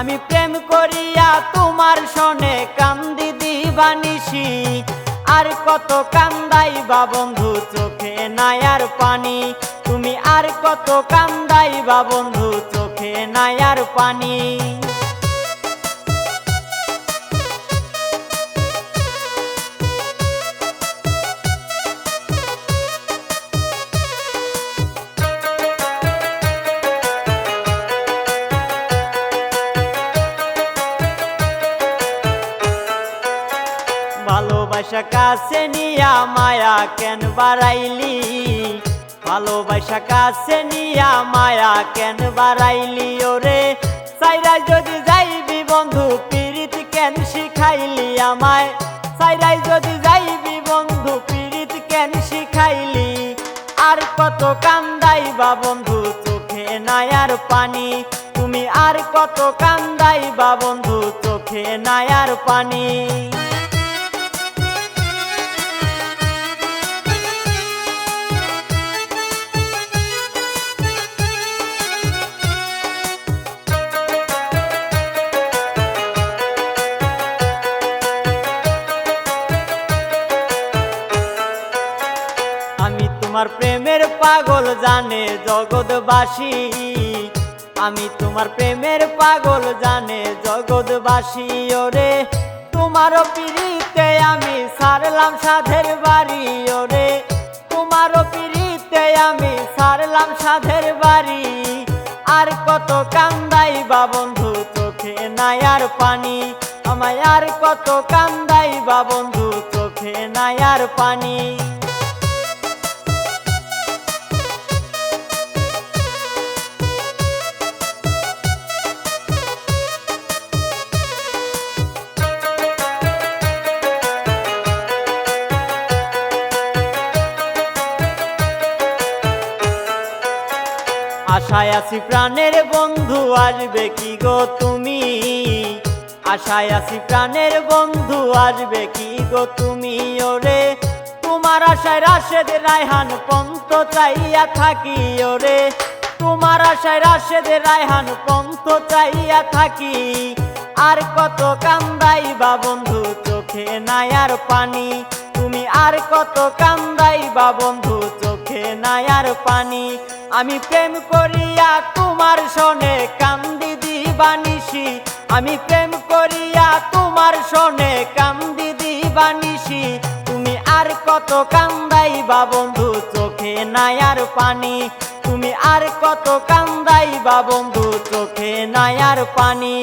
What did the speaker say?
আমি প্রেম করিয়া তোমার সনে কান্দি দিবানিশি, আর কত কান্দাইবা বন্ধু চোখে নাই আর পানি, তুমি আর কত কান্দাইবা বন্ধু চোখে নাই আর পানি। ভালোবাসা কাছে নিয়া মায়া কেন বাড়াইলি, ভালোবাসা কাছে নিয়া মায়া কেন বাড়াইলি ওরে, সাইরা যদি যাইবি বন্ধু পীড়িত কেন শিখাইলি আমায়, সাইরাই যদি যাইবি বন্ধু পীড়িত কেন শিখাইলি, আর কত কান্দাইবা বন্ধু চোখে নাই আর পানি, তুমি আর কত কান্দাইবা বন্ধু চোখে নাই আর পানি। আমি তোমার প্রেমের পাগল জানে জগৎবাসী, আমি তোমার প্রেমের পাগল জানে জগৎবাসী ওরে, তোমারও পিড়িতে আমি ছাড়লাম সাধের বাড়ি ওরে, তোমারও পিড়িতে আমি ছাড়লাম সাধের বাড়ি, আর কত কান্দাইবা বন্ধু চোখে নাই আর পানি, আমায় আর কত কান্দাইবা বন্ধু চোখে নাই আর পানি। আশায় আছি প্রাণের বন্ধু আসবে কি গো তুমি, আশায় আছি প্রাণের বন্ধু আসবে কি গো তুমি ওরে, তোমার আশায় রাশেদ রায়হান পন্ত চাইয়া থাকি ওরে, তোমার আশায় রাশেদ রায়হান পন্ত চাইয়া থাকি, আর কত কান্দাইবা বন্ধু চোখে নাই আর পানি, তুমি আর কত কান্দাইবা বন্ধু চোখে নাই আর পানি। আমি প্রেম করিয়া তোমার সনে কান্দি দিবানিশি, আমি প্রেম করিয়া তোমার সনে কান্দি দিবানিশি, তুমি আর কত কান্দাইবা বন্ধু চোখে নাই আর পানি, তুমি আর কত কান্দাইবা বন্ধু চোখে নাই আর পানি।